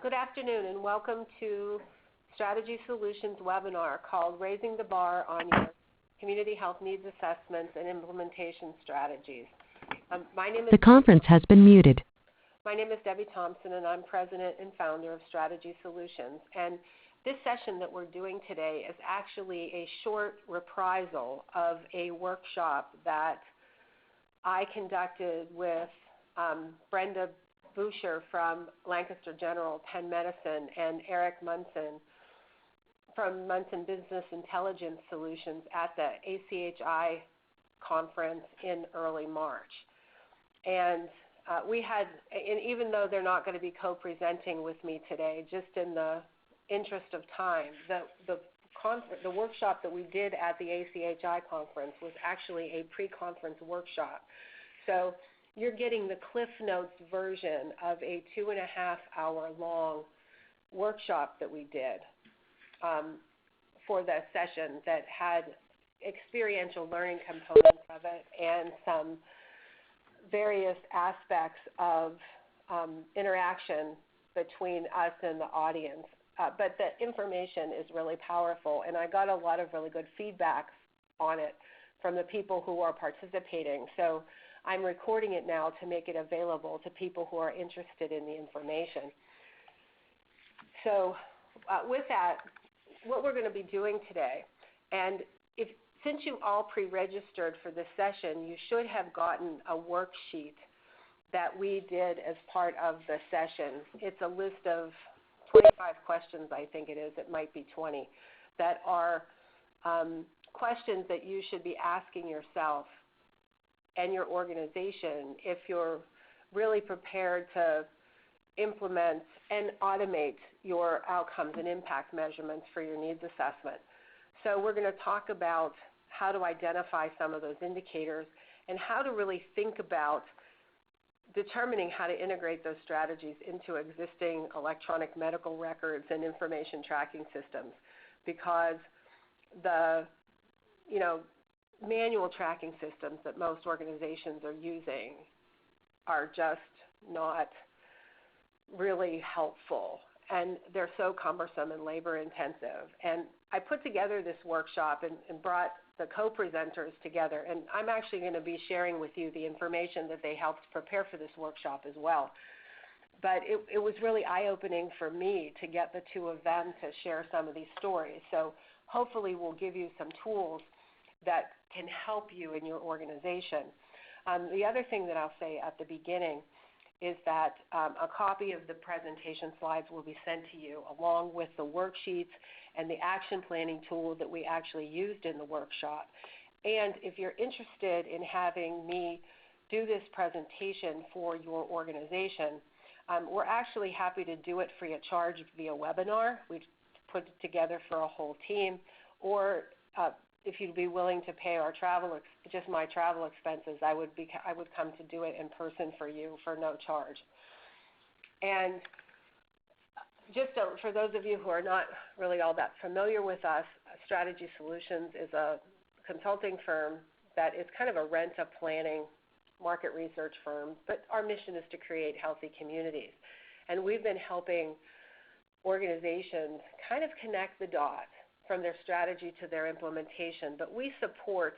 Good afternoon and welcome to Strategy Solutions webinar called Raising the Bar on Your Community Health Needs Assessments and Implementation Strategies. The conference has been muted. My name is Debbie Thompson and I'm President and Founder of Strategy Solutions. And this session that we're doing today is actually a short reprisal of a workshop that I conducted with Brenda Boucher from Lancaster General Penn Medicine and Eric Munson from Munson Business Intelligence Solutions at the ACHI conference in early March. And and even though they're not going to be co-presenting with me today, just in the interest of time, the workshop that we did at the ACHI conference was actually a pre-conference workshop. So you're getting the Cliff Notes version of a 2.5-hour long workshop that we did for the session that had experiential learning components of it and some various aspects of interaction between us and the audience. But the information is really powerful, and I got a lot of really good feedback on it from the people who are participating. So I'm recording it now to make it available to people who are interested in the information. So with that, what we're going to be doing today, and since you all pre-registered for this session, you should have gotten a worksheet that we did as part of the session. It's a list of 25 questions, I think it is. It might be 20, that are questions that you should be asking yourself and your organization if you're really prepared to implement and automate your outcomes and impact measurements for your needs assessment. So we're going to talk about how to identify some of those indicators and how to really think about determining how to integrate those strategies into existing electronic medical records and information tracking systems, because the manual tracking systems that most organizations are using are just not really helpful, and they're so cumbersome and labor intensive. And I put together this workshop and brought the co-presenters together, and I'm actually going to be sharing with you the information that they helped prepare for this workshop as well. But it was really eye-opening for me to get the two of them to share some of these stories. So hopefully we'll give you some tools that can help you in your organization. The other thing that I'll say at the beginning is that a copy of the presentation slides will be sent to you along with the worksheets and the action planning tool that we actually used in the workshop. And if you're interested in having me do this presentation for your organization, we're actually happy to do it free of charge via webinar. We've put it together for a whole team, or if you'd be willing to pay our just my travel expenses, I would come to do it in person for you for no charge. And just for those of you who are not really all that familiar with us, Strategy Solutions is a consulting firm that is kind of a rent-a-planning market research firm, but our mission is to create healthy communities. And we've been helping organizations kind of connect the dots from their strategy to their implementation, but we support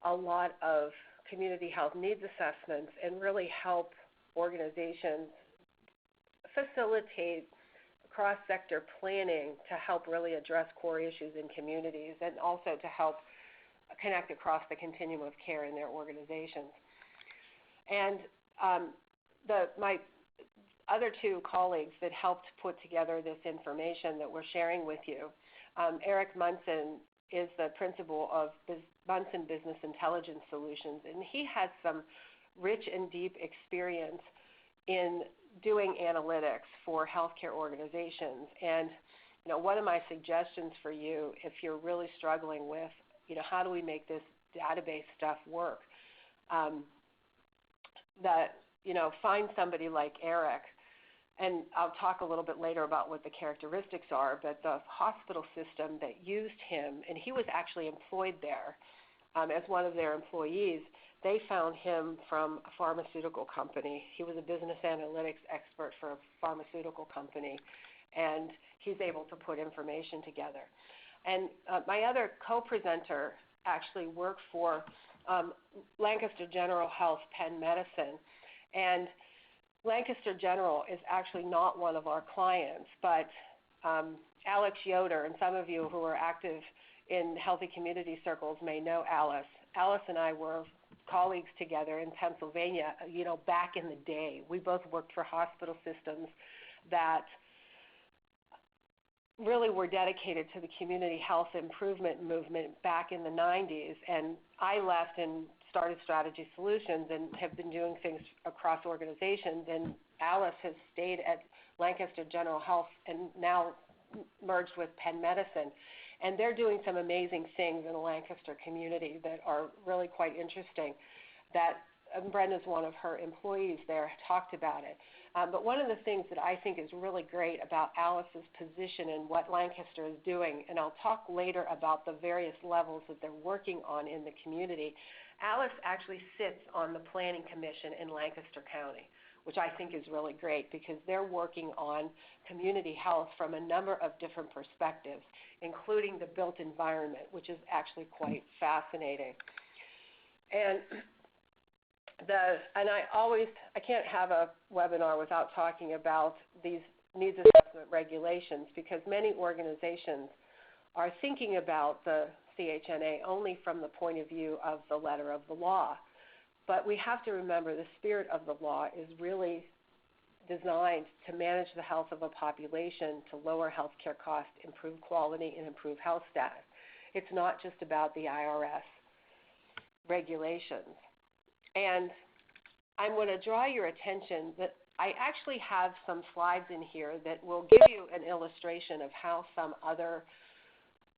a lot of community health needs assessments and really help organizations facilitate cross-sector planning to help really address core issues in communities and also to help connect across the continuum of care in their organizations. And my other two colleagues that helped put together this information that we're sharing with you, Eric Munson is the principal of Munson Business Intelligence Solutions, and he has some rich and deep experience in doing analytics for healthcare organizations. And one of my suggestions for you, if you're really struggling with, how do we make this database stuff work, find somebody like Eric. And I'll talk a little bit later about what the characteristics are, but the hospital system that used him, and he was actually employed there as one of their employees, they found him from a pharmaceutical company. He was a business analytics expert for a pharmaceutical company, and he's able to put information together. And my other co-presenter actually worked for Lancaster General Health Penn Medicine, and Lancaster General is actually not one of our clients, but Alex Yoder, and some of you who are active in healthy community circles may know Alice. Alice and I were colleagues together in Pennsylvania, back in the day. We both worked for hospital systems that really were dedicated to the community health improvement movement back in the 90s. And I left and started Strategy Solutions and have been doing things across organizations. And Alice has stayed at Lancaster General Health and now merged with Penn Medicine. And they're doing some amazing things in the Lancaster community that are really quite interesting. That Brenda's one of her employees there, talked about it. But one of the things that I think is really great about Alice's position and what Lancaster is doing, and I'll talk later about the various levels that they're working on in the community, Alice actually sits on the Planning Commission in Lancaster County, which I think is really great because they're working on community health from a number of different perspectives, including the built environment, which is actually quite fascinating. And I can't have a webinar without talking about these needs assessment regulations because many organizations are thinking about the CHNA only from the point of view of the letter of the law. But we have to remember the spirit of the law is really designed to manage the health of a population, to lower health care costs, improve quality, and improve health status. It's not just about the IRS regulations. And I'm going to draw your attention that I actually have some slides in here that will give you an illustration of how some other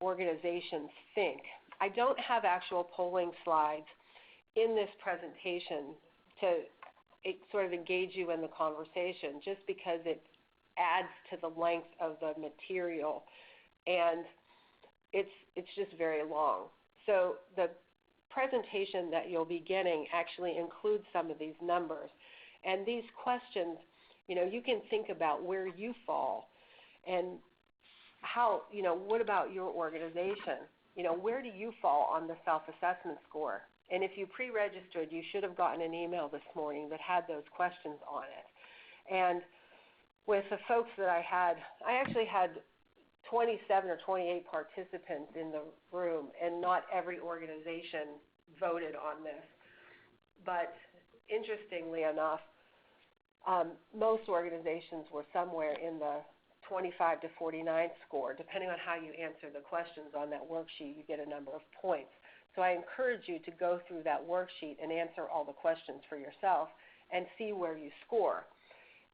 organizations think. I don't have actual polling slides in this presentation to sort of engage you in the conversation just because it adds to the length of the material and it's just very long. So the presentation that you'll be getting actually includes some of these numbers. And these questions, you can think about where you fall and how, what about your organization? Where do you fall on the self-assessment score? And if you pre-registered, you should have gotten an email this morning that had those questions on it. And with the folks that I actually had 27 or 28 participants in the room, and not every organization voted on this. But interestingly enough, most organizations were somewhere in the 25 to 49 score. Depending on how you answer the questions on that worksheet, you get a number of points. So I encourage you to go through that worksheet and answer all the questions for yourself and see where you score,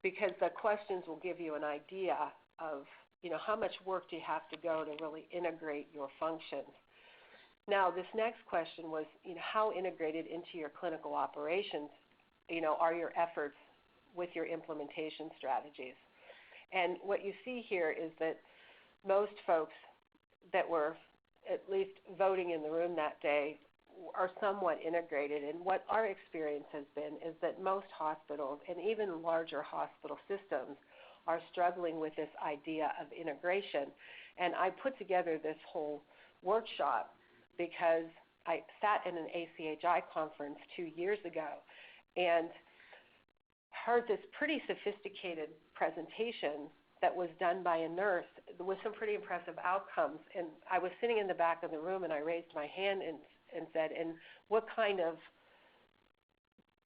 because the questions will give you an idea of how much work do you have to go to really integrate your functions. Now, this next question was, how integrated into your clinical operations, are your efforts with your implementation strategies? And what you see here is that most folks that were at least voting in the room that day are somewhat integrated. And what our experience has been is that most hospitals and even larger hospital systems are struggling with this idea of integration. And I put together this whole workshop because I sat in an ACHI conference 2 years ago and heard this pretty sophisticated presentation that was done by a nurse with some pretty impressive outcomes. And I was sitting in the back of the room and I raised my hand and said, and what kind of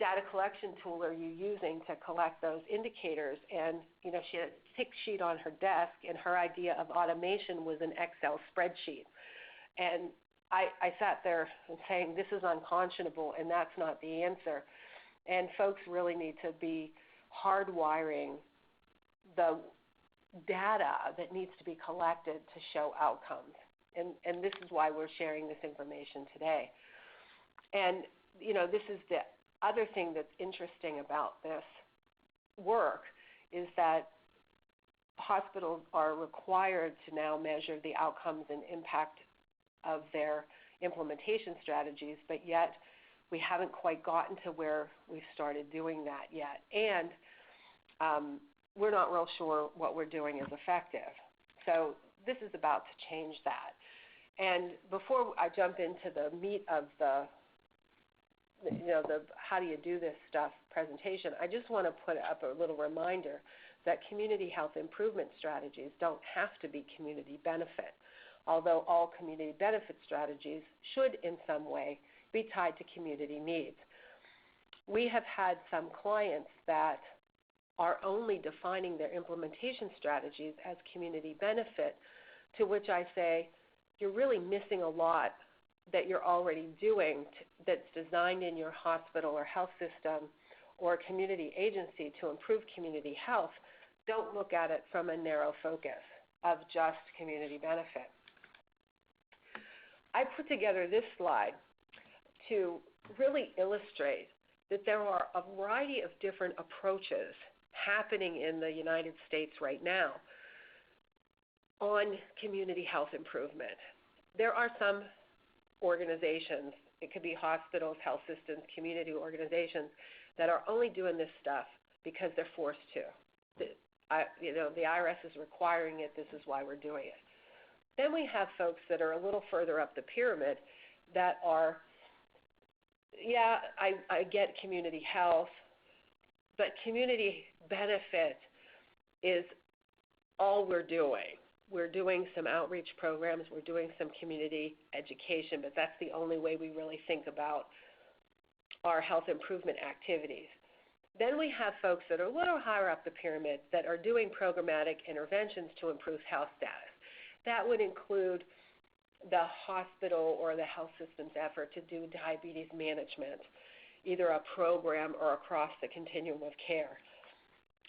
data collection tool are you using to collect those indicators? And, she had a tick sheet on her desk, and her idea of automation was an Excel spreadsheet. And I sat there saying, this is unconscionable, and that's not the answer. And folks really need to be hardwiring the data that needs to be collected to show outcomes. And this is why we're sharing this information today. And, this is the other thing that's interesting about this work is that hospitals are required to now measure the outcomes and impact of their implementation strategies, but yet we haven't quite gotten to where we've started doing that yet. And we're not real sure what we're doing is effective. So this is about to change that. And before I jump into the meat of the how do you do this stuff presentation, I just want to put up a little reminder that community health improvement strategies don't have to be community benefit, although all community benefit strategies should in some way be tied to community needs. We have had some clients that are only defining their implementation strategies as community benefit, to which I say, you're really missing a lot that you're already doing that's designed in your hospital or health system or community agency to improve community health. Don't look at it from a narrow focus of just community benefit. I put together this slide to really illustrate that there are a variety of different approaches happening in the United States right now on community health improvement. There are some organizations, it could be hospitals, health systems, community organizations, that are only doing this stuff because they're forced to. The IRS is requiring it, this is why we're doing it. Then we have folks that are a little further up the pyramid that are, I get community health, but community benefit is all we're doing. We're doing some outreach programs, we're doing some community education, but that's the only way we really think about our health improvement activities. Then we have folks that are a little higher up the pyramid that are doing programmatic interventions to improve health status. That would include the hospital or the health system's effort to do diabetes management, either a program or across the continuum of care.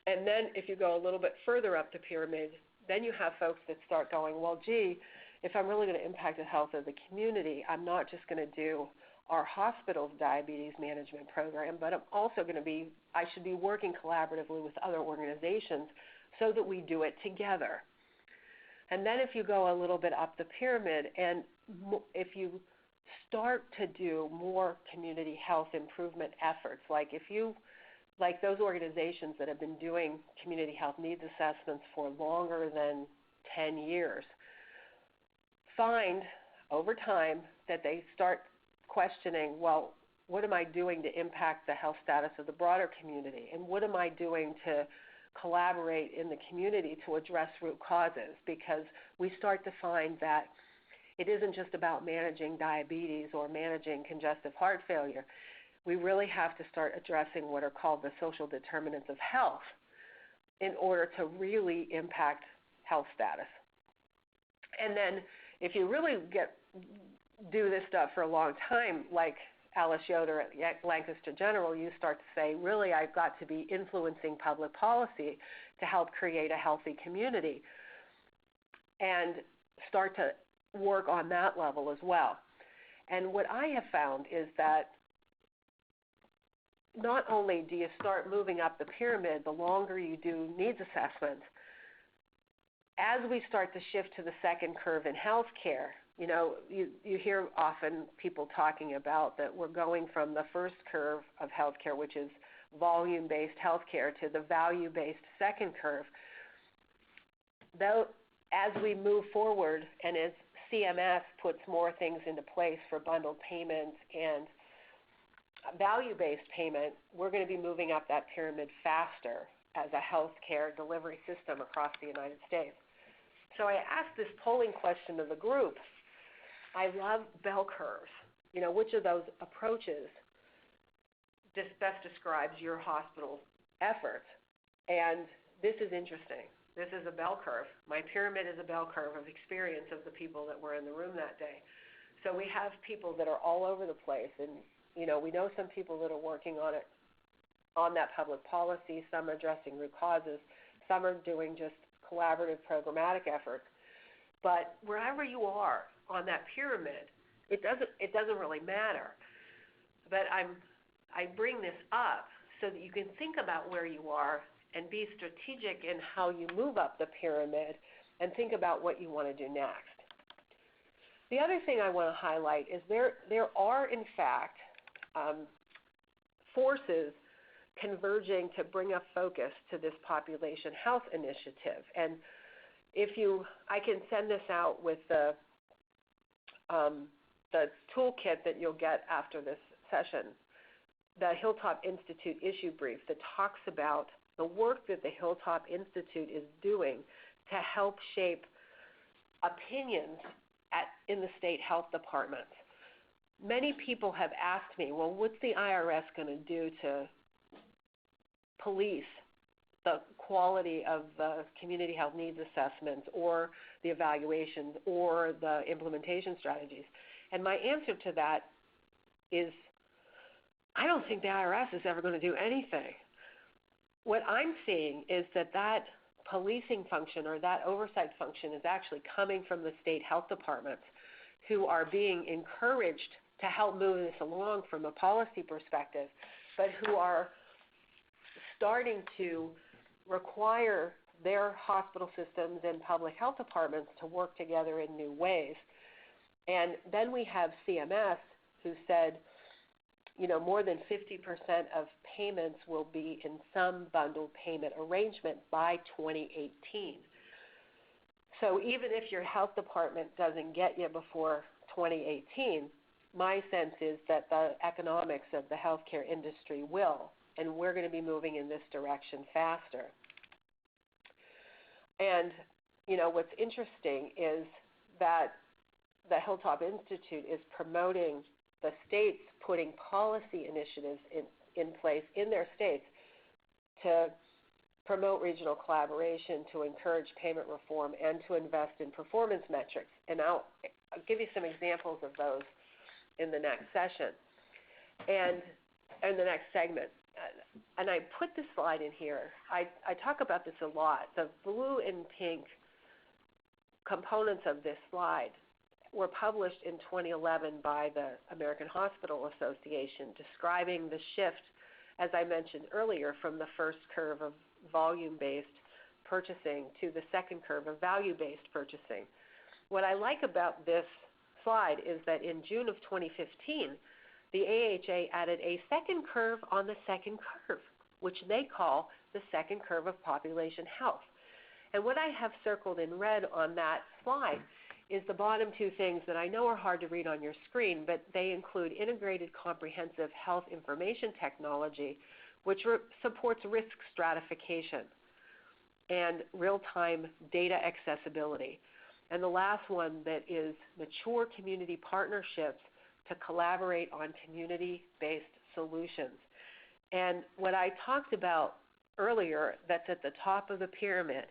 And then if you go a little bit further up the pyramid, then you have folks that start going, well, gee, if I'm really going to impact the health of the community, I'm not just going to do our hospital's diabetes management program, but I should be working collaboratively with other organizations so that we do it together. And then if you go a little bit up the pyramid, and if you start to do more community health improvement efforts, like those organizations that have been doing community health needs assessments for longer than 10 years, find over time that they start questioning, well, what am I doing to impact the health status of the broader community? And what am I doing to collaborate in the community to address root causes? Because we start to find that it isn't just about managing diabetes or managing congestive heart failure. We really have to start addressing what are called the social determinants of health in order to really impact health status. And then if you really do this stuff for a long time, like Alice Yoder at Lancaster General, you start to say, really, I've got to be influencing public policy to help create a healthy community, and start to work on that level as well. And what I have found is that not only do you start moving up the pyramid the longer you do needs assessments, as we start to shift to the second curve in healthcare, you hear often people talking about that we're going from the first curve of healthcare, which is volume-based healthcare, to the value-based second curve. Though, as we move forward and as CMS puts more things into place for bundled payments and value-based payment, we're going to be moving up that pyramid faster as a healthcare delivery system across the United States. So I asked this polling question of the group. I love bell curves. Which of those approaches best describes your hospital's efforts? And this is interesting. This is a bell curve. My pyramid is a bell curve of experience of the people that were in the room that day. So we have people that are all over the place, and we know some people that are working on it, on that public policy. Some are addressing root causes. Some are doing just collaborative programmatic efforts. But wherever you are on that pyramid, it doesn't really matter. But I bring this up so that you can think about where you are and be strategic in how you move up the pyramid and think about what you want to do next. The other thing I want to highlight is there are, in fact, forces converging to bring a focus to this population health initiative. And I can send this out with the toolkit that you'll get after this session, the Hilltop Institute issue brief that talks about the work that the Hilltop Institute is doing to help shape opinions in the state health departments. Many people have asked me, well, what's the IRS going to do to police the quality of the community health needs assessments or the evaluations or the implementation strategies? And my answer to that is, I don't think the IRS is ever going to do anything. What I'm seeing is that policing function or that oversight function is actually coming from the state health departments, who are being encouraged to help move this along from a policy perspective, but who are starting to require their hospital systems and public health departments to work together in new ways. And then we have CMS, who said, more than 50% of payments will be in some bundled payment arrangement by 2018. So even if your health department doesn't get you before 2018, my sense is that the economics of the healthcare industry will, and we're going to be moving in this direction faster. And, what's interesting is that the Hilltop Institute is promoting the states putting policy initiatives in place in their states to promote regional collaboration, to encourage payment reform, and to invest in performance metrics. And I'll give you some examples of those in the next session and in the next segment. And I put this slide in here. I talk about this a lot. The blue and pink components of this slide were published in 2011 by the American Hospital Association, describing the shift, as I mentioned earlier, from the first curve of volume-based purchasing to the second curve of value-based purchasing. What I like about this slide is that in June of 2015, the AHA added a second curve on the second curve, which they call the second curve of population health. And what I have circled in red on that slide is the bottom two things that I know are hard to read on your screen, but they include integrated comprehensive health information technology, which supports risk stratification and real-time data accessibility. And the last one that is mature community partnerships to collaborate on community-based solutions. And what I talked about earlier, that's at the top of the pyramid,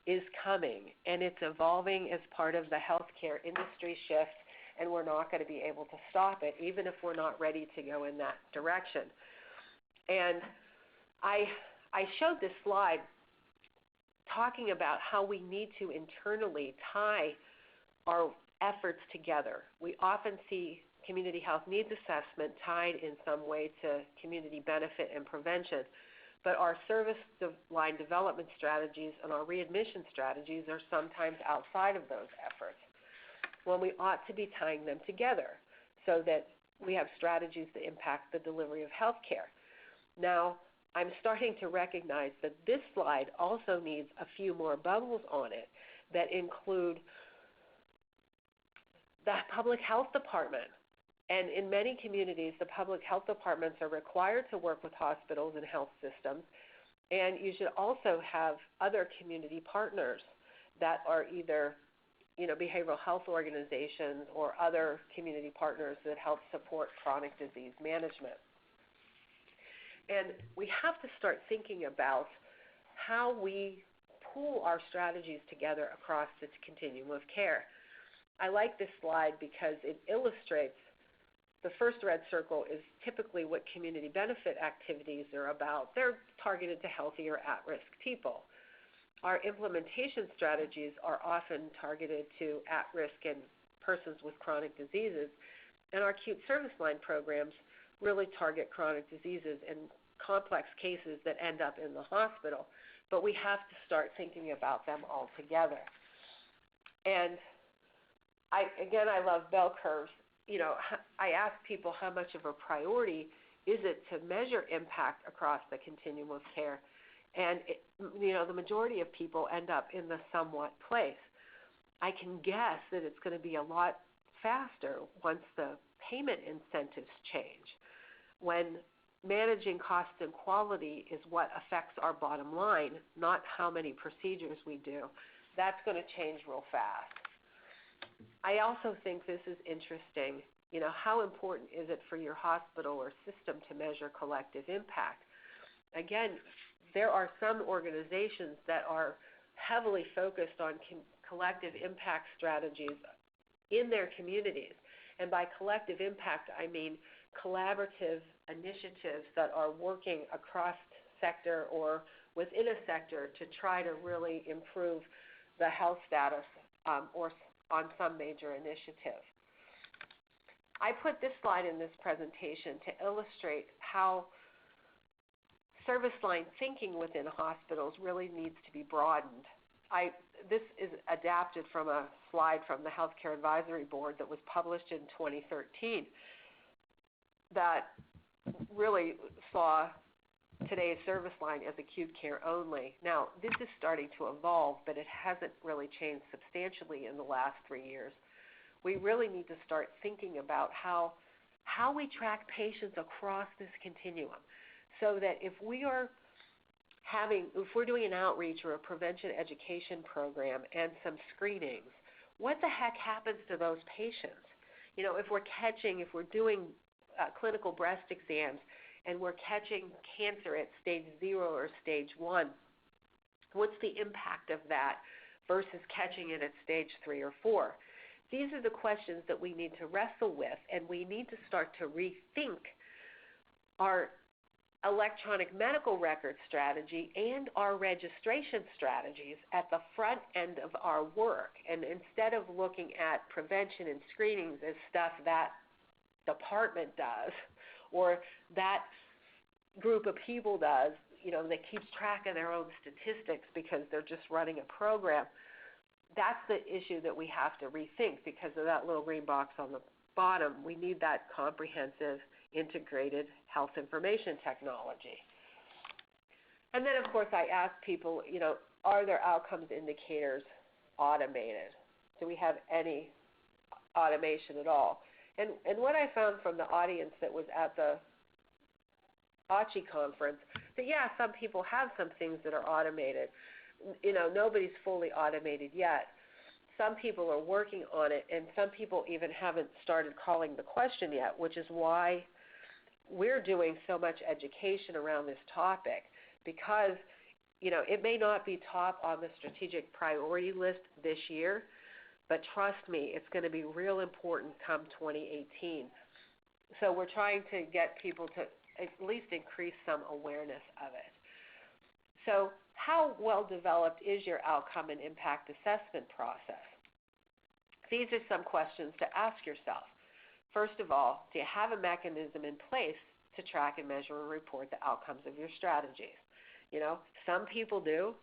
is coming, and it's evolving as part of the healthcare industry shift, and we're not going to be able to stop it, even if we're not ready to go in that direction. And I showed this slide talking about how we need to internally tie our efforts together. We often see community health needs assessment tied in some way to community benefit and prevention, but our service line development strategies and our readmission strategies are sometimes outside of those efforts, when we ought to be tying them together so that we have strategies that impact the delivery of health care. Now, I'm starting to recognize that this slide also needs a few more bubbles on it that include the public health department. And in many communities, the public health departments are required to work with hospitals and health systems. And you should also have other community partners that are either, behavioral health organizations or other community partners that help support chronic disease management. And we have to start thinking about how we pool our strategies together across this continuum of care. I like this slide because it illustrates the first red circle is typically what community benefit activities are about. They're targeted to healthy or at-risk people. Our implementation strategies are often targeted to at-risk and persons with chronic diseases, and our acute service line programs really target chronic diseases and complex cases that end up in the hospital, but we have to start thinking about them all together. And I love bell curves. I ask people how much of a priority is it to measure impact across the continuum of care, and the majority of people end up in the somewhat place. I can guess that it's going to be a lot faster once the payment incentives change. When managing cost and quality is what affects our bottom line, not how many procedures we do, that's going to change real fast. I also think this is interesting. How important is it for your hospital or system to measure collective impact? Again, there are some organizations that are heavily focused on collective impact strategies in their communities. And by collective impact, I mean collaborative initiatives that are working across sector or within a sector to try to really improve the health status or on some major initiative. I put this slide in this presentation to illustrate how service line thinking within hospitals really needs to be broadened. This is adapted from a slide from the Healthcare Advisory Board that was published in 2013 that really saw today's service line as acute care only. Now, this is starting to evolve, but it hasn't really changed substantially in the last 3 years. We really need to start thinking about how we track patients across this continuum, so that if we're doing an outreach or a prevention education program and some screenings, what the heck happens to those patients? If we're doing clinical breast exams and we're catching cancer at stage 0 or stage 1, what's the impact of that versus catching it at stage 3 or 4? These are the questions that we need to wrestle with, and we need to start to rethink our electronic medical record strategy and our registration strategies at the front end of our work. And instead of looking at prevention and screenings as stuff that department does or that group of people does, that keeps track of their own statistics because they're just running a program, that's the issue that we have to rethink because of that little green box on the bottom. We need that comprehensive, integrated health information technology. And then, of course, I ask people, are there outcomes indicators automated? Do we have any automation at all? And what I found from the audience that was at the ACHI conference, that some people have some things that are automated. Nobody's fully automated yet. Some people are working on it, and some people even haven't started calling the question yet, which is why we're doing so much education around this topic, because it may not be top on the strategic priority list this year, but trust me, it's going to be real important come 2018. So we're trying to get people to at least increase some awareness of it. So how well developed is your outcome and impact assessment process? These are some questions to ask yourself. First of all, do you have a mechanism in place to track and measure and report the outcomes of your strategies? Some people do,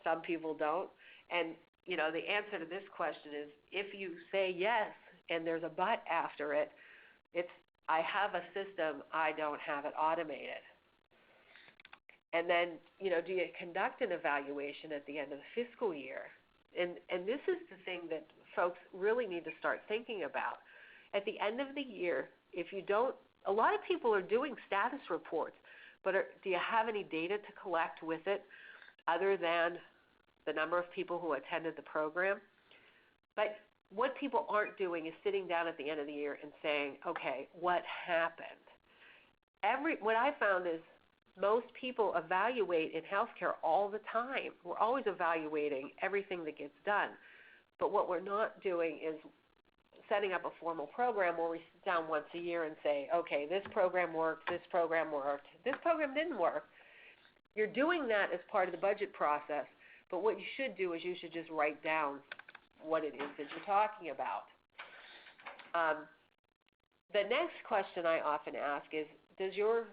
some people don't. And, the answer to this question is if you say yes and there's a but after it, it's I have a system, I don't have it automated. And then, do you conduct an evaluation at the end of the fiscal year? And this is the thing that folks really need to start thinking about. At the end of the year, if you don't, a lot of people are doing status reports, but do you have any data to collect with it other than the number of people who attended the program? But what people aren't doing is sitting down at the end of the year and saying, okay, what happened? What I found is most people evaluate in healthcare all the time. We're always evaluating everything that gets done. But what we're not doing is setting up a formal program where we sit down once a year and say, okay, this program worked, this program worked, this program didn't work. You're doing that as part of the budget process, but what you should do is you should just write down what it is that you're talking about. The next question I often ask is, does your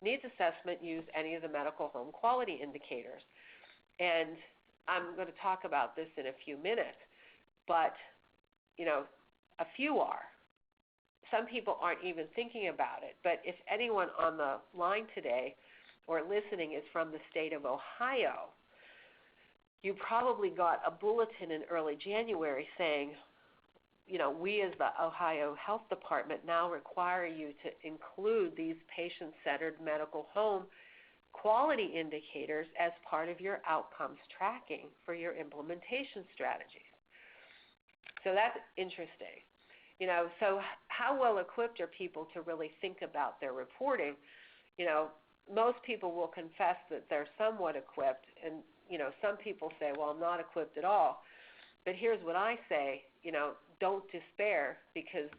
needs assessment use any of the medical home quality indicators? And I'm going to talk about this in a few minutes, but a few are. some people aren't even thinking about it. But if anyone on the line today or listening is from the state of Ohio, you probably got a bulletin in early January saying, we as the Ohio Health Department now require you to include these patient-centered medical home quality indicators as part of your outcomes tracking for your implementation strategies. So that's interesting. So how well equipped are people to really think about their reporting? Most people will confess that they're somewhat equipped, and some people say, well, I'm not equipped at all. But here's what I say, don't despair, because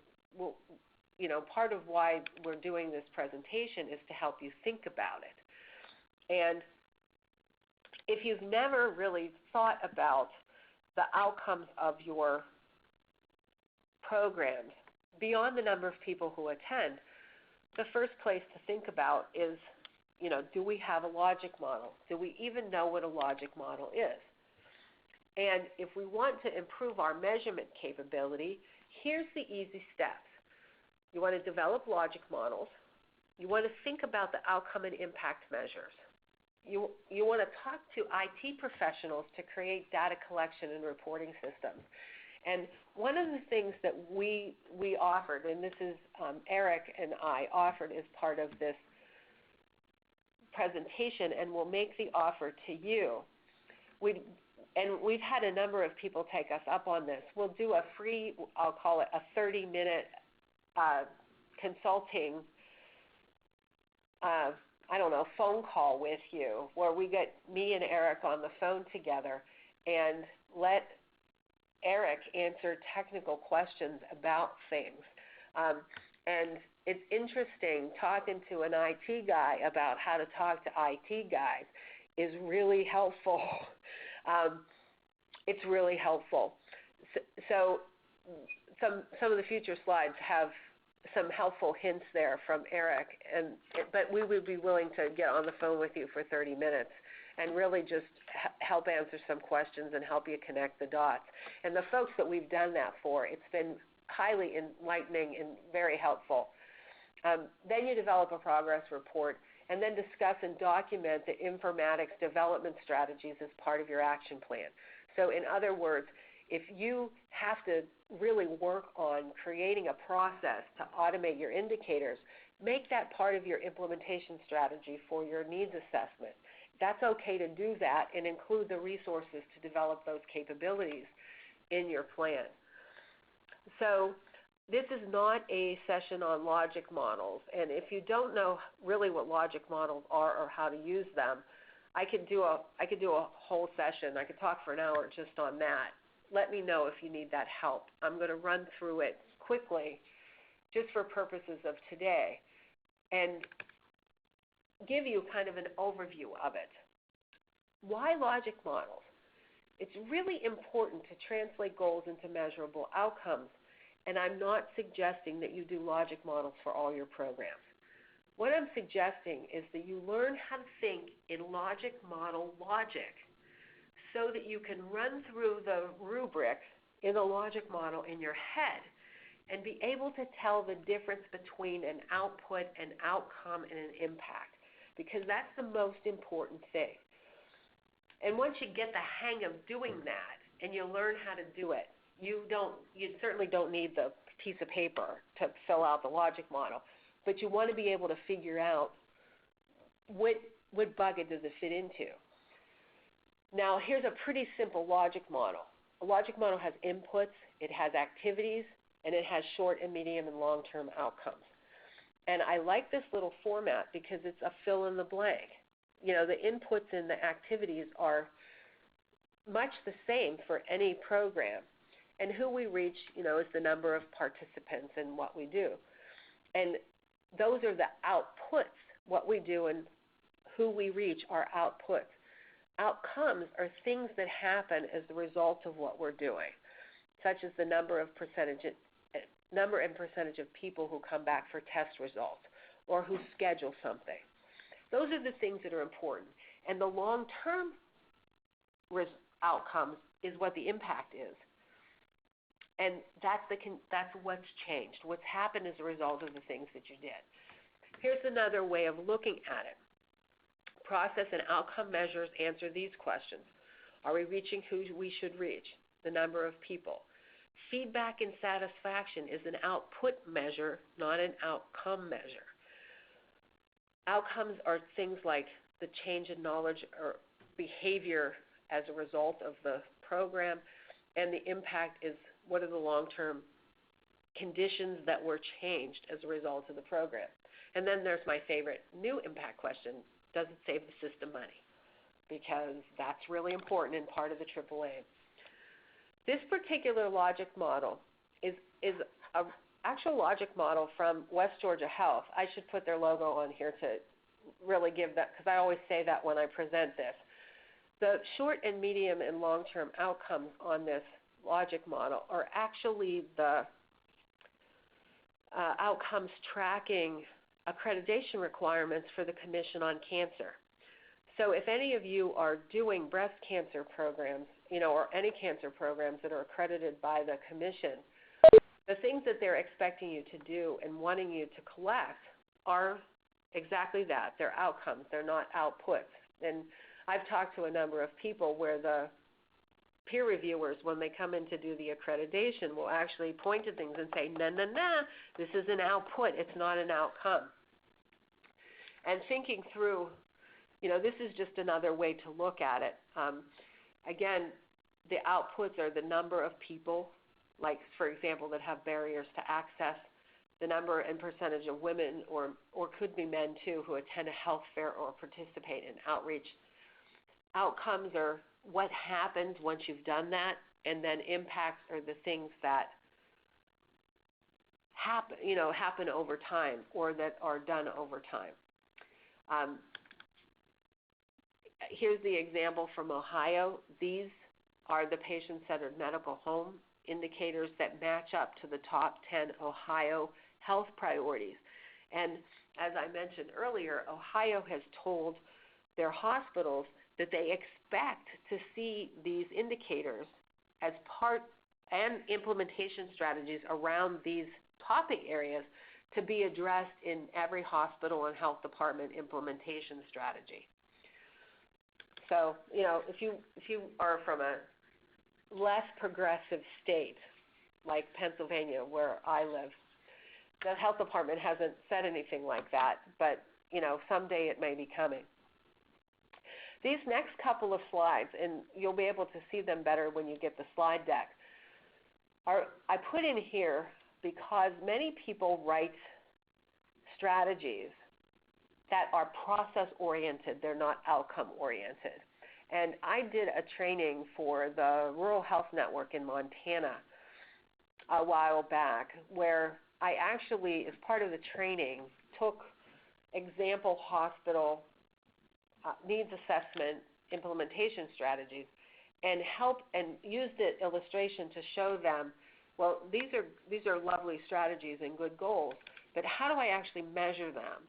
part of why we're doing this presentation is to help you think about it. And if you've never really thought about the outcomes of your programs beyond the number of people who attend, the first place to think about is, do we have a logic model? Do we even know what a logic model is? And if we want to improve our measurement capability, here's the easy steps. You want to develop logic models. You want to think about the outcome and impact measures. You want to talk to IT professionals to create data collection and reporting systems. And one of the things that we offered, and this is Eric and I offered as part of this presentation, and we'll make the offer to you. We've had a number of people take us up on this. We'll do a free, I'll call it a 30-minute consulting, phone call with you, where we get me and Eric on the phone together and let Eric answer technical questions about things. And it's interesting, talking to an IT guy about how to talk to IT guys is really helpful. It's really helpful. So some of the future slides have some helpful hints there from Eric, but we would be willing to get on the phone with you for 30 minutes and really just help answer some questions and help you connect the dots. And the folks that we've done that for, it's been highly enlightening and very helpful. Then you develop a progress report and then discuss and document the informatics development strategies as part of your action plan. So in other words, if you have to really work on creating a process to automate your indicators, make that part of your implementation strategy for your needs assessment. That's okay to do that and include the resources to develop those capabilities in your plan. So this is not a session on logic models, and if you don't know really what logic models are or how to use them, I could do a whole session. I could talk for an hour just on that. Let me know if you need that help. I'm going to run through it quickly just for purposes of today and give you kind of an overview of it. Why logic models? It's really important to translate goals into measurable outcomes, and I'm not suggesting that you do logic models for all your programs. What I'm suggesting is that you learn how to think in logic model logic so that you can run through the rubrics in the logic model in your head and be able to tell the difference between an output, an outcome, and an impact, because that's the most important thing. And once you get the hang of doing that and you learn how to do it, you certainly don't need the piece of paper to fill out the logic model, but you want to be able to figure out what bucket does it fit into. Now, here's a pretty simple logic model. A logic model has inputs, it has activities, and it has short and medium and long-term outcomes. And I like this little format because it's a fill in the blank. The inputs and the activities are much the same for any program. And who we reach, is the number of participants and what we do. And those are the outputs. What we do and who we reach are outputs. Outcomes are things that happen as the result of what we're doing, such as the number and percentage of people who come back for test results or who schedule something. Those are the things that are important. And the long-term outcomes is what the impact is. And that's what's changed. What's happened as a result of the things that you did. Here's another way of looking at it. Process and outcome measures answer these questions. Are we reaching who we should reach? The number of people. Feedback and satisfaction is an output measure, not an outcome measure. Outcomes are things like the change in knowledge or behavior as a result of the program, and the impact is what are the long-term conditions that were changed as a result of the program. And then there's my favorite new impact question, does it save the system money? Because that's really important and part of the AAA. This particular logic model is an actual logic model from West Georgia Health. I should put their logo on here to really give that, because I always say that when I present this. The short and medium and long-term outcomes on this logic model are actually the outcomes tracking accreditation requirements for the Commission on Cancer. So if any of you are doing breast cancer programs, or any cancer programs that are accredited by the Commission, the things that they're expecting you to do and wanting you to collect are exactly that. They're outcomes. They're not outputs. And I've talked to a number of people where the peer reviewers, when they come in to do the accreditation, will actually point to things and say, no, this is an output. It's not an outcome. And thinking through, this is just another way to look at it. Again, the outputs are the number of people, like, for example, that have barriers to access, the number and percentage of women or could be men too who attend a health fair or participate in outreach. Outcomes are what happens once you've done that, and then impacts are the things that happen over time or that are done over time. Here's the example from Ohio. These are the patient-centered medical home indicators that match up to the top 10 Ohio health priorities. And as I mentioned earlier, Ohio has told their hospitals that they expect to see these indicators as part and implementation strategies around these topic areas to be addressed in every hospital and health department implementation strategy. So, if you are from a less progressive state like Pennsylvania, where I live, the health department hasn't said anything like that, but someday it may be coming. These next couple of slides, and you'll be able to see them better when you get the slide deck, I put in here because many people write strategies that are process-oriented. They're not outcome-oriented. And I did a training for the Rural Health Network in Montana a while back where I actually, as part of the training, took example hospital needs assessment implementation strategies and used the illustration to show them, well, these are lovely strategies and good goals, but how do I actually measure them?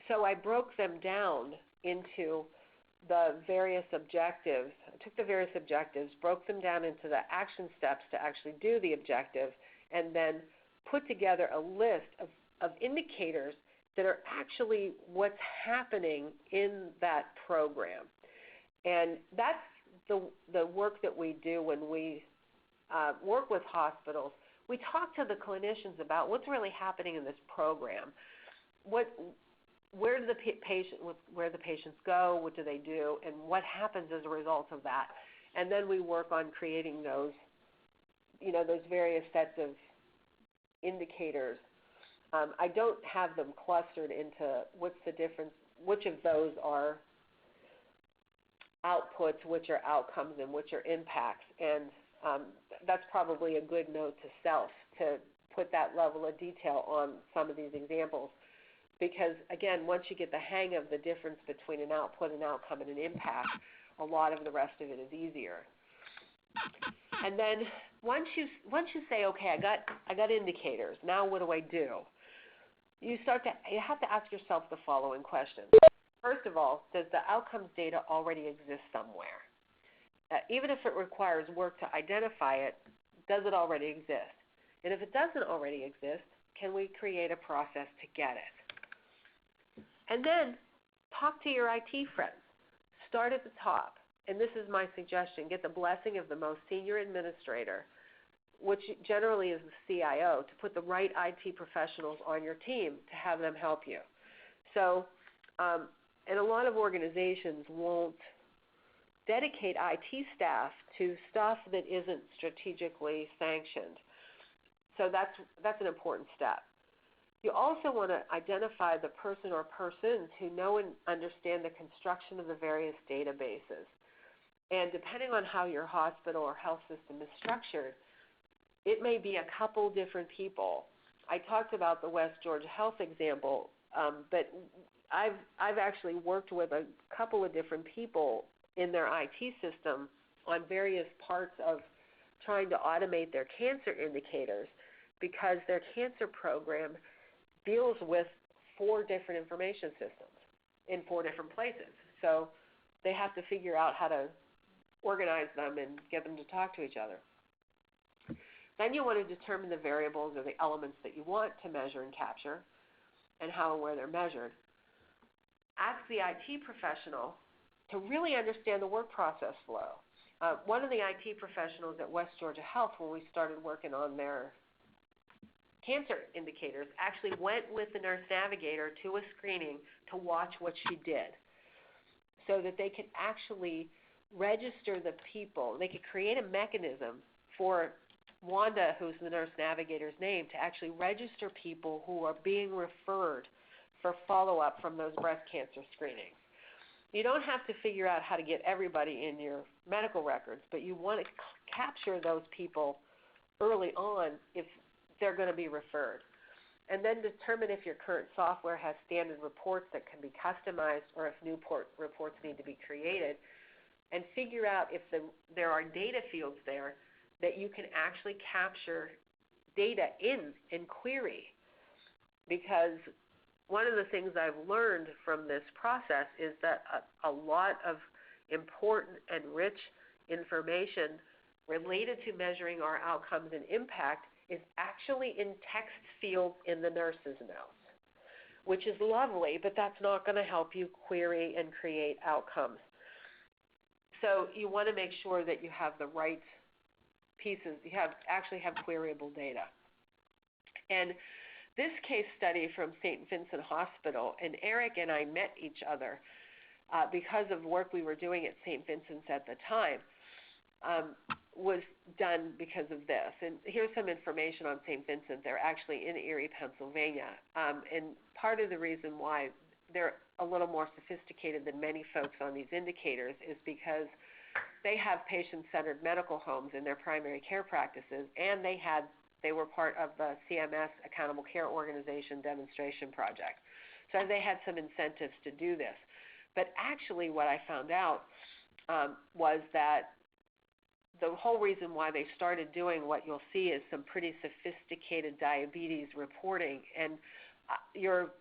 So I broke them down into the various objectives. I took the various objectives, broke them down into the action steps to actually do the objective, and then put together a list of indicators that are actually what's happening in that program. And that's the work that we do when we work with hospitals. We talk to the clinicians about what's really happening in this program. Where do the patients go? What do they do? And what happens as a result of that? And then we work on creating those various sets of indicators. I don't have them clustered into what's the difference, which of those are outputs, which are outcomes, and which are impacts. And that's probably a good note to self to put that level of detail on some of these examples. Because, again, once you get the hang of the difference between an output, an outcome, and an impact, a lot of the rest of it is easier. And then once you say, okay, I got indicators, now what do I do? You have to ask yourself the following questions. First of all, does the outcomes data already exist somewhere? Even if it requires work to identify it, does it already exist? And if it doesn't already exist, can we create a process to get it? And then talk to your IT friends. Start at the top. And this is my suggestion. Get the blessing of the most senior administrator, which generally is the CIO, to put the right IT professionals on your team to have them help you. So, and a lot of organizations won't dedicate IT staff to stuff that isn't strategically sanctioned. So that's an important step. You also want to identify the person or persons who know and understand the construction of the various databases. And depending on how your hospital or health system is structured, it may be a couple different people. I talked about the West Georgia Health example, but I've actually worked with a couple of different people in their IT system on various parts of trying to automate their cancer indicators, because their cancer program deals with 4 different information systems in 4 different places. So they have to figure out how to organize them and get them to talk to each other. Then you want to determine the variables or the elements that you want to measure and capture and how and where they're measured. Ask the IT professional to really understand the work process flow. One of the IT professionals at West Georgia Health, when we started working on their cancer indicators, actually went with the nurse navigator to a screening to watch what she did, so that they could actually register the people. They could create a mechanism for Wanda, who's the nurse navigator's name, to actually register people who are being referred for follow-up from those breast cancer screenings. You don't have to figure out how to get everybody in your medical records, but you want to capture those people early on if they're going to be referred. And then determine if your current software has standard reports that can be customized or if new reports need to be created. And figure out if there are data fields there that you can actually capture data in and query. Because one of the things I've learned from this process is that a lot of important and rich information related to measuring our outcomes and impact is actually in text fields in the nurse's notes, which is lovely, but that's not going to help you query and create outcomes. So you want to make sure that you have the right pieces, actually have queryable data. And this case study from St. Vincent Hospital, and Eric and I met each other because of work we were doing at St. Vincent's at the time, was done because of this. And here's some information on St. Vincent. They're actually in Erie, Pennsylvania. And part of the reason why they're a little more sophisticated than many folks on these indicators is because they have patient-centered medical homes in their primary care practices, and they were part of the CMS Accountable Care Organization demonstration project. So they had some incentives to do this. But actually what I found out was that the whole reason why they started doing what you'll see is some pretty sophisticated diabetes reporting. And your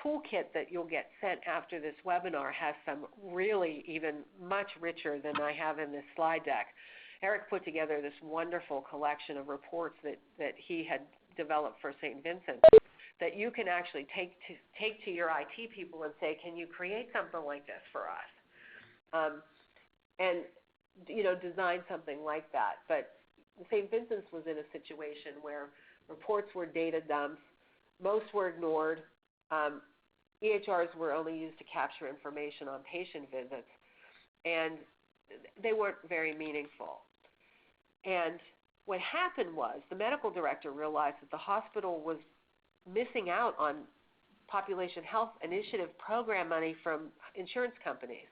toolkit that you'll get sent after this webinar has some really even much richer than I have in this slide deck. Eric put together this wonderful collection of reports that he had developed for St. Vincent that you can actually take to your IT people and say, can you create something like this for us? And design something like that. But St. Vincent's was in a situation where reports were data dumps, most were ignored, EHRs were only used to capture information on patient visits, and they weren't very meaningful. And what happened was the medical director realized that the hospital was missing out on population health initiative program money from insurance companies.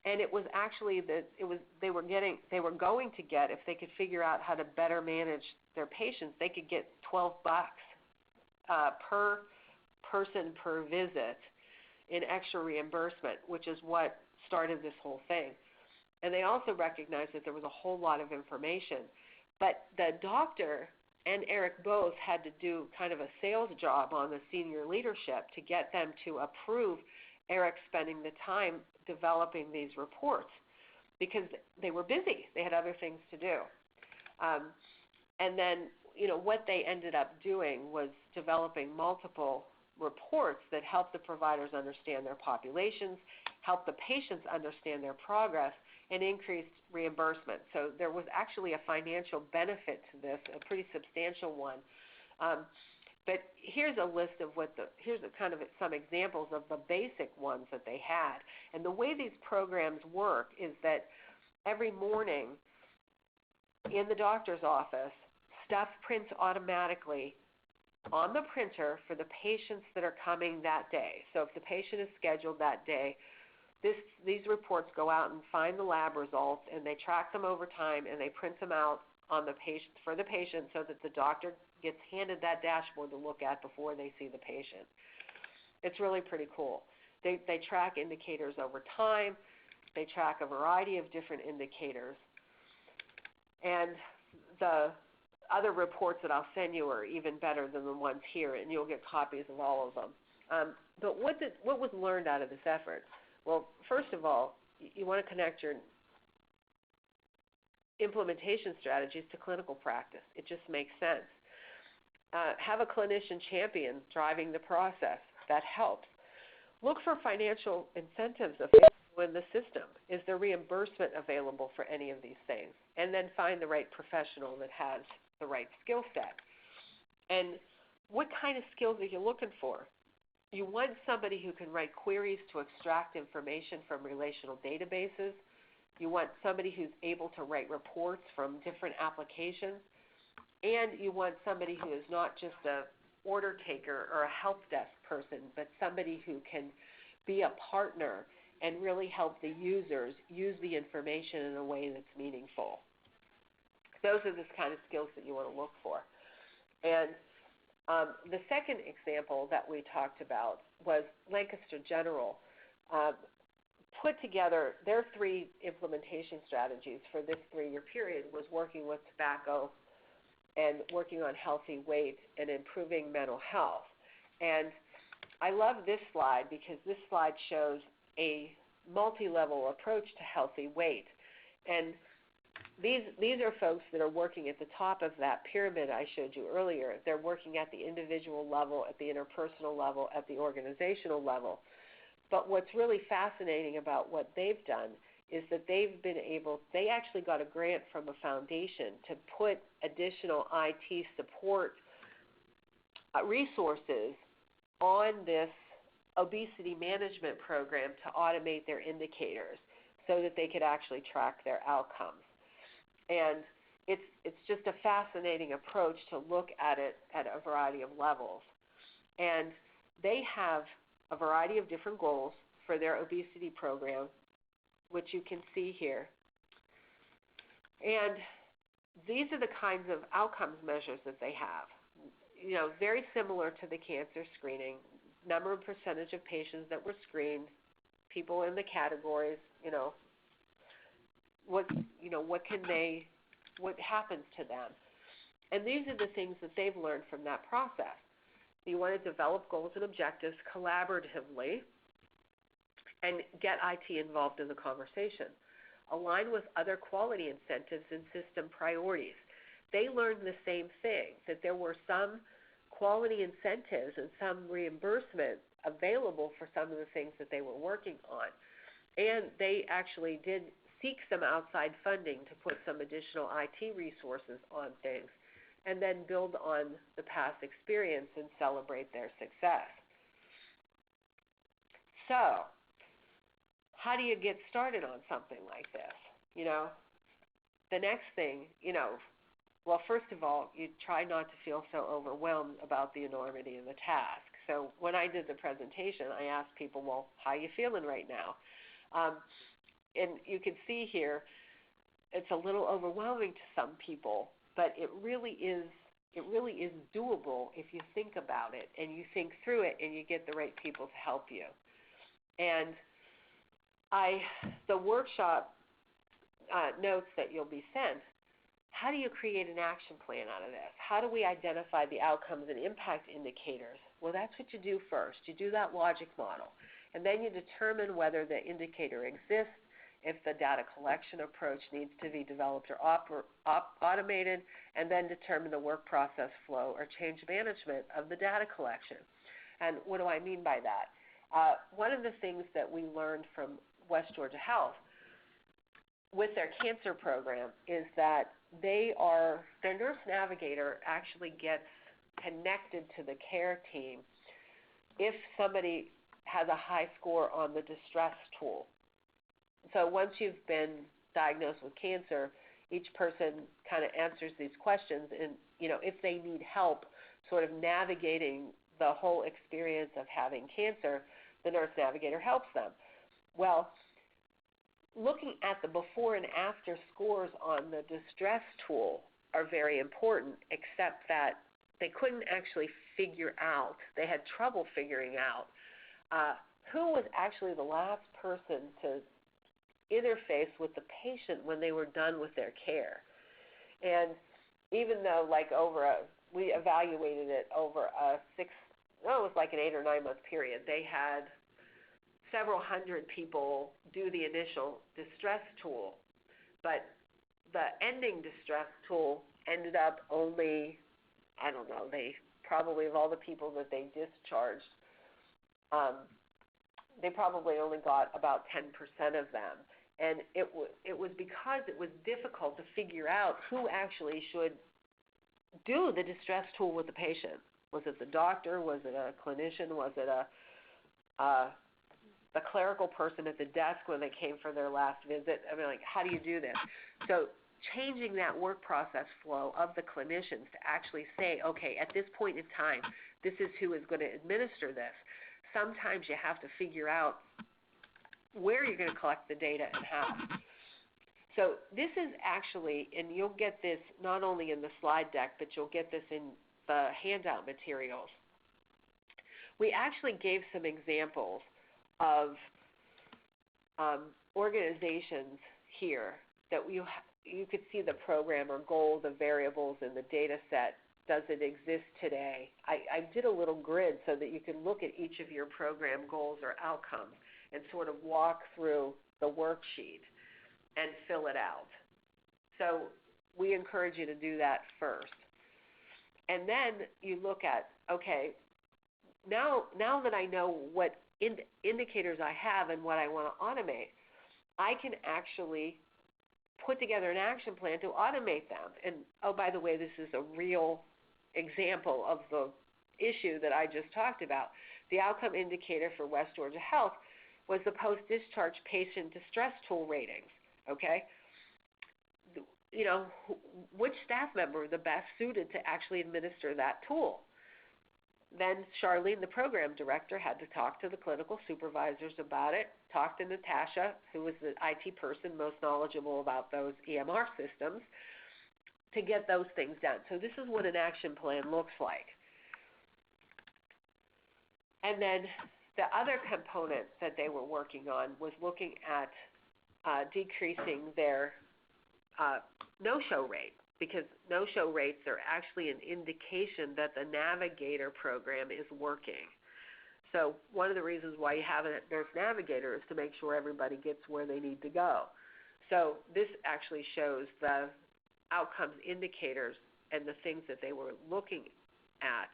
And it was actually they were going to get, if they could figure out how to better manage their patients, they could get $12 per person per visit in extra reimbursement, which is what started this whole thing. And they also recognized that there was a whole lot of information. But the doctor and Eric both had to do kind of a sales job on the senior leadership to get them to approve Eric spending the time developing these reports because they were busy. They had other things to do. And then, what they ended up doing was developing multiple reports that help the providers understand their populations, help the patients understand their progress, and increased reimbursement. So there was actually a financial benefit to this, a pretty substantial one. But here's a list of here's kind of some examples of the basic ones that they had. And the way these programs work is that every morning in the doctor's office, stuff prints automatically on the printer for the patients that are coming that day. So if the patient is scheduled that day, these reports go out and find the lab results, and they track them over time, and they print them out on for the patient so that the doctor gets handed that dashboard to look at before they see the patient. It's really pretty cool. They track indicators over time. They track a variety of different indicators. And the other reports that I'll send you are even better than the ones here, and you'll get copies of all of them. But what was learned out of this effort? Well, first of all, you want to connect your implementation strategies to clinical practice. It just makes sense. Have a clinician champion driving the process. That helps. Look for financial incentives available in the system. Is there reimbursement available for any of these things? And then find the right professional that has the right skill set. And what kind of skills are you looking for? You want somebody who can write queries to extract information from relational databases. You want somebody who's able to write reports from different applications. And you want somebody who is not just a order taker or a help desk person, but somebody who can be a partner and really help the users use the information in a way that's meaningful. Those are the kind of skills that you want to look for. And the second example that we talked about was Lancaster General put together their 3 implementation strategies for this 3-year period was working with tobacco and working on healthy weight and improving mental health. And I love this slide because this slide shows a multi-level approach to healthy weight. And these are folks that are working at the top of that pyramid I showed you earlier. They're working at the individual level, at the interpersonal level, at the organizational level. But what's really fascinating about what they've done is that they actually got a grant from a foundation to put additional IT support resources on this obesity management program to automate their indicators so that they could actually track their outcomes. And it's just a fascinating approach to look at it at a variety of levels. And they have a variety of different goals for their obesity program, which you can see here. And these are the kinds of outcomes measures that they have. Very similar to the cancer screening, number and percentage of patients that were screened, people in the categories, what happens to them. And these are the things that they've learned from that process. You want to develop goals and objectives collaboratively and get IT involved in the conversation. Align with other quality incentives and system priorities. They learned the same thing, that there were some quality incentives and some reimbursement available for some of the things that they were working on. And they actually did seek some outside funding to put some additional IT resources on things and then build on the past experience and celebrate their success. So, how do you get started on something like this? The next thing, well, first of all, you try not to feel so overwhelmed about the enormity of the task. So when I did the presentation, I asked people, well, how are you feeling right now? And you can see here, it's a little overwhelming to some people, but it really is doable if you think about it and you think through it and you get the right people to help you. And the workshop notes that you'll be sent, how do you create an action plan out of this? How do we identify the outcomes and impact indicators? Well, that's what you do first. You do that logic model, and then you determine whether the indicator exists if the data collection approach needs to be developed or automated, and then determine the work process flow or change management of the data collection. And what do I mean by that? One of the things that we learned from West Georgia Health with their cancer program is that their nurse navigator actually gets connected to the care team if somebody has a high score on the distress tool. So once you've been diagnosed with cancer, each person kind of answers these questions, and if they need help sort of navigating the whole experience of having cancer, the nurse navigator helps them. Well, looking at the before and after scores on the distress tool are very important, except that they couldn't actually figure out, they had trouble figuring out who was actually the last person to interface with the patient when they were done with their care. And even though we evaluated it over it was like an 8 or 9 month period, they had several hundred people do the initial distress tool, but the ending distress tool ended up only, they probably, of all the people that they discharged, they probably only got about 10% of them. And it was because it was difficult to figure out who actually should do the distress tool with the patient. Was it the doctor? Was it a clinician? Was it the clerical person at the desk when they came for their last visit? How do you do this? So changing that work process flow of the clinicians to actually say, okay, at this point in time, this is who is going to administer this. Sometimes you have to figure out where you're going to collect the data and how. So this is actually, and you'll get this not only in the slide deck, but you'll get this in the handout materials. We actually gave some examples of organizations here that you could see the program or goal, the variables in the data set. Does it exist today? I did a little grid so that you can look at each of your program goals or outcomes and sort of walk through the worksheet and fill it out. So we encourage you to do that first. And then you look at, okay, now that I know what indicators I have and what I want to automate, I can actually put together an action plan to automate them. And, oh, by the way, this is a real example of the issue that I just talked about. The outcome indicator for West Georgia Health was the post-discharge patient distress tool ratings, okay? Which staff member is the best suited to actually administer that tool? Then Charlene, the program director, had to talk to the clinical supervisors about it, talk to Natasha, who was the IT person most knowledgeable about those EMR systems, to get those things done. So this is what an action plan looks like. And then the other component that they were working on was looking at decreasing their no-show rate, because no-show rates are actually an indication that the navigator program is working. So one of the reasons why you have a nurse navigator is to make sure everybody gets where they need to go. So this actually shows the outcomes indicators and the things that they were looking at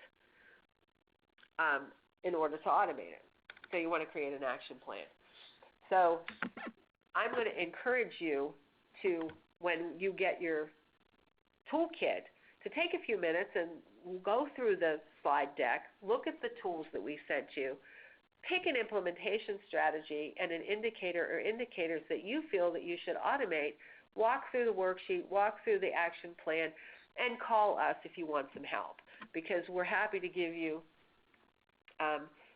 in order to automate it. So you want to create an action plan. So I'm going to encourage you to, when you get your toolkit, to take a few minutes and go through the slide deck, look at the tools that we sent you, pick an implementation strategy and an indicator or indicators that you feel that you should automate, walk through the worksheet, walk through the action plan, and call us if you want some help, because we're happy to give you,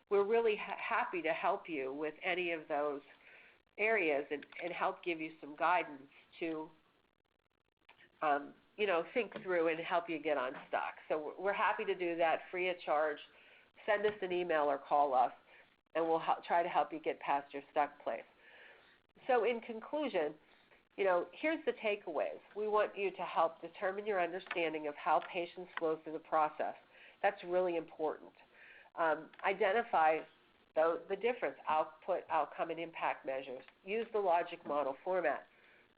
we're really happy to help you with any of those areas and help give you some guidance to think through and help you get unstuck. So we're happy to do that free of charge. Send us an email or call us, and we'll try to help you get past your stuck place. So in conclusion, here's the takeaways. We want you to help determine your understanding of how patients flow through the process. That's really important. Identify So the difference, output, outcome, and impact measures. Use the logic model format.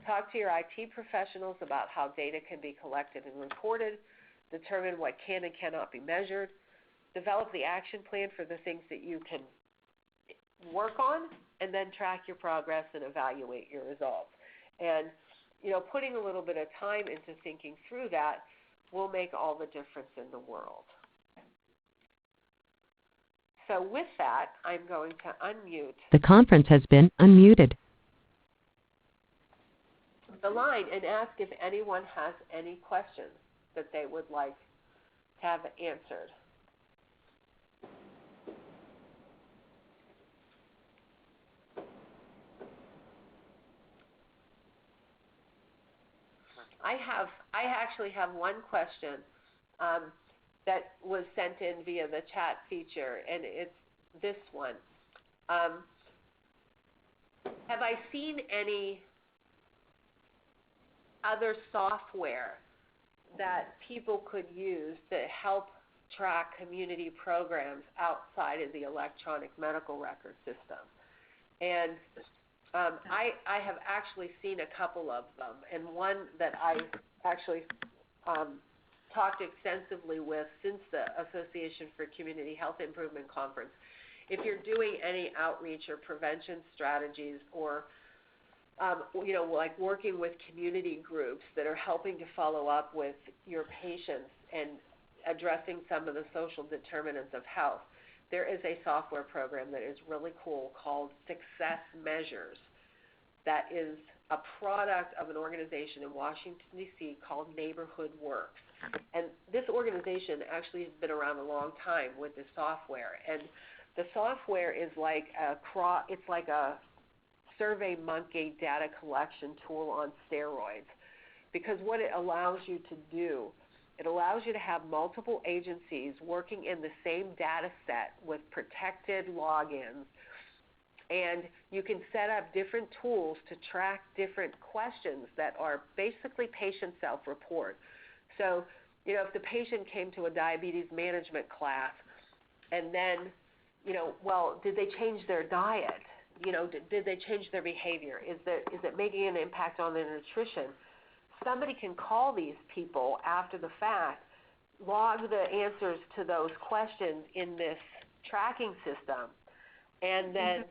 Talk to your IT professionals about how data can be collected and reported. Determine what can and cannot be measured. Develop the action plan for the things that you can work on, and then track your progress and evaluate your results. And, putting a little bit of time into thinking through that will make all the difference in the world. So with that, I'm going to unmute The conference has been unmuted. the line and ask if anyone has any questions that they would like to have answered. I actually have one question that was sent in via the chat feature, and it's this one. Have I seen any other software that people could use to help track community programs outside of the electronic medical record system? And I have actually seen a couple of them, and one that I actually talked extensively with since the Association for Community Health Improvement Conference. If you're doing any outreach or prevention strategies or, like working with community groups that are helping to follow up with your patients and addressing some of the social determinants of health, there is a software program that is really cool called Success Measures that is a product of an organization in Washington, D.C. called Neighborhood Works. And this organization actually has been around a long time with this software. And the software is like a SurveyMonkey data collection tool on steroids, because what it allows you to do, it allows you to have multiple agencies working in the same data set with protected logins, and you can set up different tools to track different questions that are basically patient self-report. So, if the patient came to a diabetes management class and then, did they change their diet? Did they change their behavior? Is it making an impact on their nutrition? Somebody can call these people after the fact, log the answers to those questions in this tracking system, and then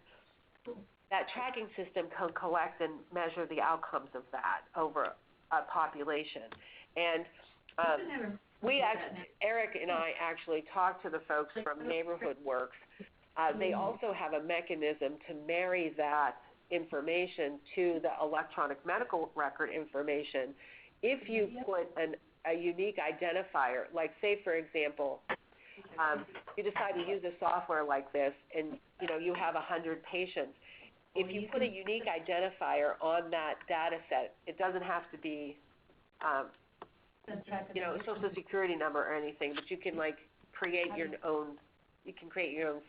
that tracking system can collect and measure the outcomes of that over a population. And Eric and I actually talked to the folks from Neighborhood Works. They also have a mechanism to marry that information to the electronic medical record information. If you put a unique identifier, like say for example, you decide to use a software like this and you have 100 patients. If you put a unique identifier on that data set, it doesn't have to be a social security number or anything, but you can create your own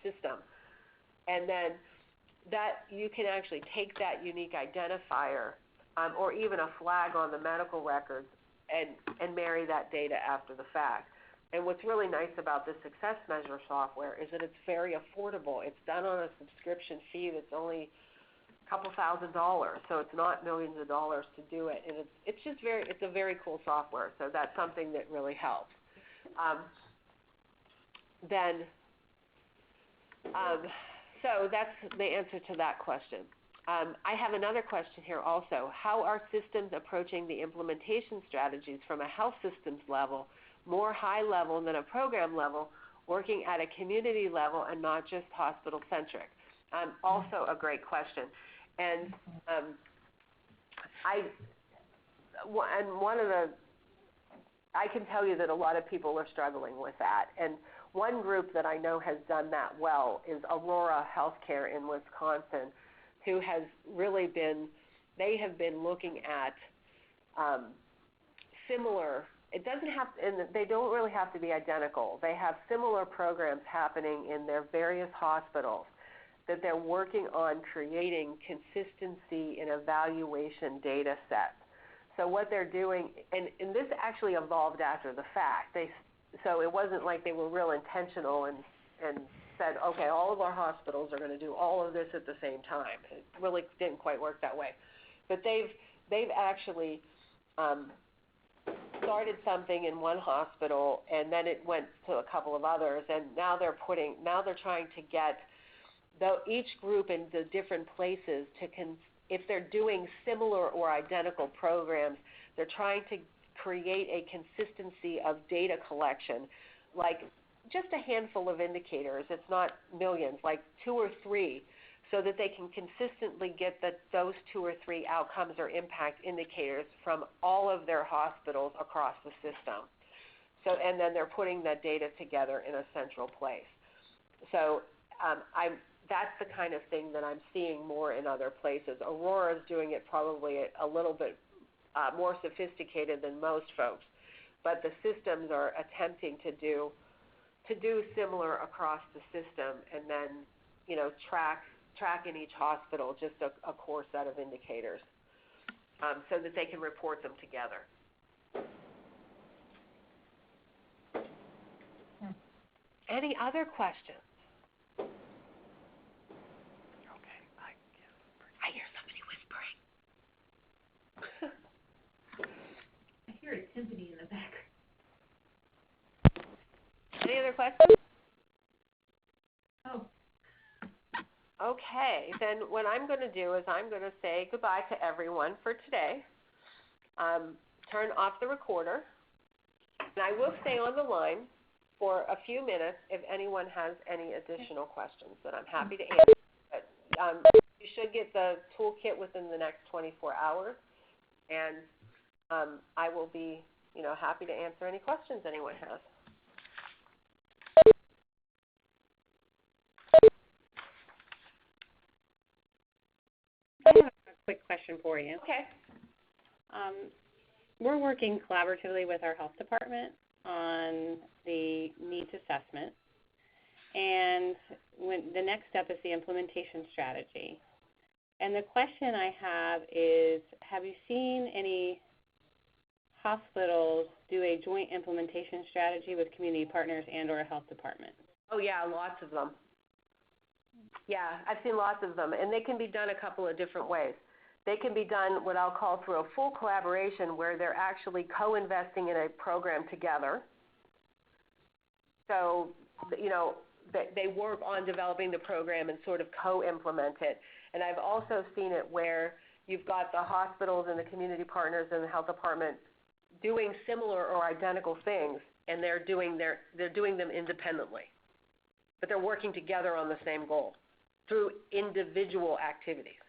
system. And then that you can actually take that unique identifier or even a flag on the medical records and marry that data after the fact. And what's really nice about this Success Measure software is that it's very affordable. It's done on a subscription fee that's only a couple $1,000, so it's not millions of dollars to do it. And it's a very cool software, so that's something that really helps. So that's the answer to that question. I have another question here also. How are systems approaching the implementation strategies from a health systems level, more high level than a program level, working at a community level and not just hospital-centric? Also a great question. And I can tell you that a lot of people are struggling with that. And one group that I know has done that well is Aurora Healthcare in Wisconsin, who has really been looking at similar, and they don't really have to be identical. They have similar programs happening in their various hospitals that they're working on creating consistency in evaluation data sets. So what they're doing, and this actually evolved after the fact. So it wasn't like they were real intentional and said, okay, all of our hospitals are going to do all of this at the same time. It really didn't quite work that way. But they've actually started something in one hospital, and then it went to a couple of others, and now they're trying to get each group in the different places if they're doing similar or identical programs, they're trying to create a consistency of data collection, like just a handful of indicators. It's not millions, like 2 or 3, so that they can consistently get those 2 or 3 outcomes or impact indicators from all of their hospitals across the system. So, and then they're putting that data together in a central place. So that's the kind of thing that I'm seeing more in other places. Aurora's doing it probably a little bit more sophisticated than most folks, but the systems are attempting to do similar across the system, and then track in each hospital just a core set of indicators so that they can report them together. Any other questions? Okay, I hear somebody whispering. I hear a timpani in the back. Any other questions? Oh. Okay, then what I'm going to do is I'm going to say goodbye to everyone for today. Turn off the recorder, and I will stay on the line for a few minutes if anyone has any additional questions that I'm happy to answer. But, you should get the toolkit within the next 24 hours, and I will be happy to answer any questions anyone has. I have a quick question for you. Okay. We're working collaboratively with our health department on the needs assessment, and the next step is the implementation strategy. And the question I have is, have you seen any hospitals do a joint implementation strategy with community partners and or a health department? Oh, yeah, lots of them. Yeah, I've seen lots of them, and they can be done a couple of different ways. They can be done what I'll call through a full collaboration where they're actually co-investing in a program together. So, they work on developing the program and sort of co-implement it. And I've also seen it where you've got the hospitals and the community partners and the health department doing similar or identical things, and they're doing them independently. But they're working together on the same goal through individual activities.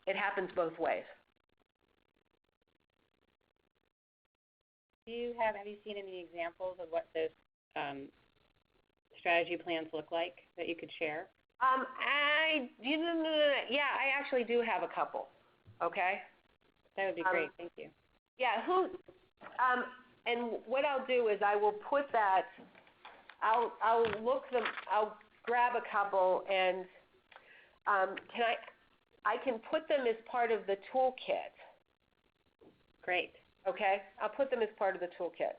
It happens both ways. Have you seen any examples of what those strategy plans look like that you could share? I actually do have a couple. Okay. That would be great. Thank you. Yeah. And what I'll do is I will put that. I'll grab a couple, and I can put them as part of the toolkit. Great. Okay? I'll put them as part of the toolkit.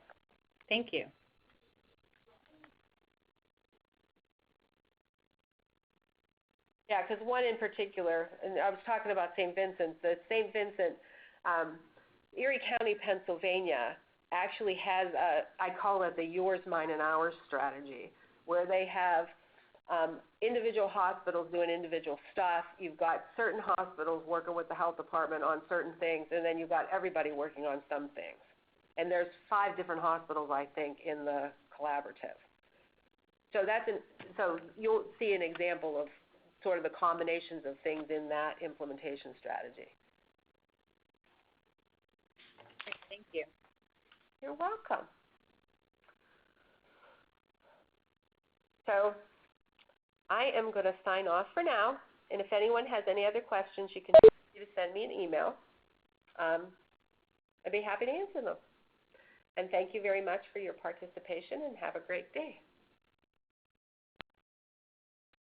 Thank you. Yeah, because one in particular, and I was talking about St. Vincent. The St. Vincent, Erie County, Pennsylvania, actually has I call it the yours, mine, and ours strategy, where they have individual hospitals doing individual stuff. You've got certain hospitals working with the health department on certain things, and then you've got everybody working on some things. And there's 5 different hospitals, I think, in the collaborative. So so you'll see an example of sort of the combinations of things in that implementation strategy. Great. Thank you. You're welcome. So I am going to sign off for now, and if anyone has any other questions, you can send me an email. I'd be happy to answer them. And thank you very much for your participation, and have a great day.